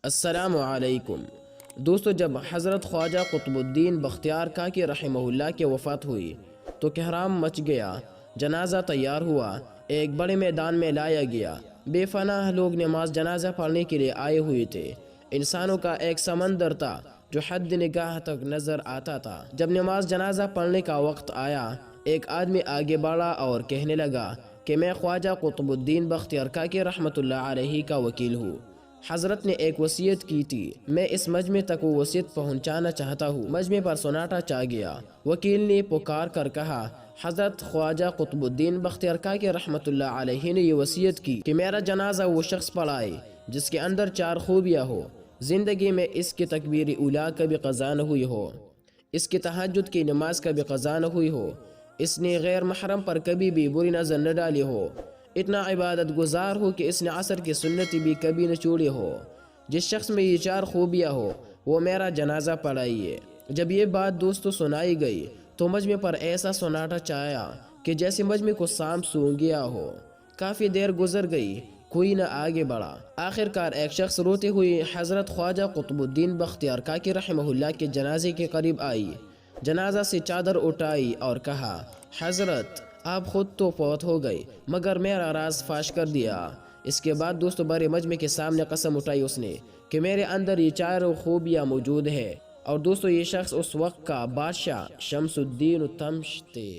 السلام علیکم دوستو، جب حضرت خواجہ قطب الدین بختیار کاکی رحمہ اللہ کی وفات ہوئی تو کہرام مچ گیا۔ جنازہ تیار ہوا، ایک بڑے میدان میں لایا گیا۔ بے پناہ لوگ نماز جنازہ پڑھنے کے لیے آئے ہوئے تھے۔ انسانوں کا ایک سمندر تھا جو حد نگاہ تک نظر آتا تھا۔ جب نماز جنازہ پڑھنے کا وقت آیا، ایک آدمی آگے بڑھا اور کہنے لگا کہ میں خواجہ قطب الدین بختیار کاکی رحمۃ اللہ علیہ کا وکیل ہوں۔ حضرت نے ایک وصیت کی تھی، میں اس مجمع تک وہ وصیت پہنچانا چاہتا ہوں۔ مجمع پر سناٹا چھا گیا۔ وکیل نے پکار کر کہا، حضرت خواجہ قطب الدین بختیار کاکی رحمۃ اللہ علیہ نے یہ وصیت کی کہ میرا جنازہ وہ شخص پڑھائے جس کے اندر 4 خوبیاں ہو۔ زندگی میں اس کی تکبیر اولیٰ کبھی قضا نہ ہوئی ہو، اس کی تہجد کی نماز کبھی قضا نہ ہوئی ہو، اس نے غیر محرم پر کبھی بھی بری نظر نہ ڈالی ہو، اتنا عبادت گزار ہو کہ اس نے عصر کی سنت بھی کبھی نہ چھوڑی ہو۔ جس شخص میں یہ 4 خوبیاں ہو وہ میرا جنازہ پڑھائیے۔ جب یہ بات دوستوں سنائی گئی تو مجمع پر ایسا سناٹا چھایا کہ جیسے مجمع کو سانپ سونگھ گیا ہو۔ کافی دیر گزر گئی، کوئی نہ آگے بڑھا۔ آخرکار ایک شخص روتے ہوئے حضرت خواجہ قطب الدین بختیار کاکی رحمہ اللہ کے جنازے کے قریب آئی، جنازہ سے چادر اٹھائی اور کہا، حضرت آپ خود تو فوت ہو گئی مگر میرا راز فاش کر دیا۔ اس کے بعد دوستوں بڑے مجمع کے سامنے قسم اٹھائی اس نے کہ میرے اندر یہ 4 خوبیاں موجود ہے۔ اور دوستوں یہ شخص اس وقت کا بادشاہ شمس الدین تمش تھے۔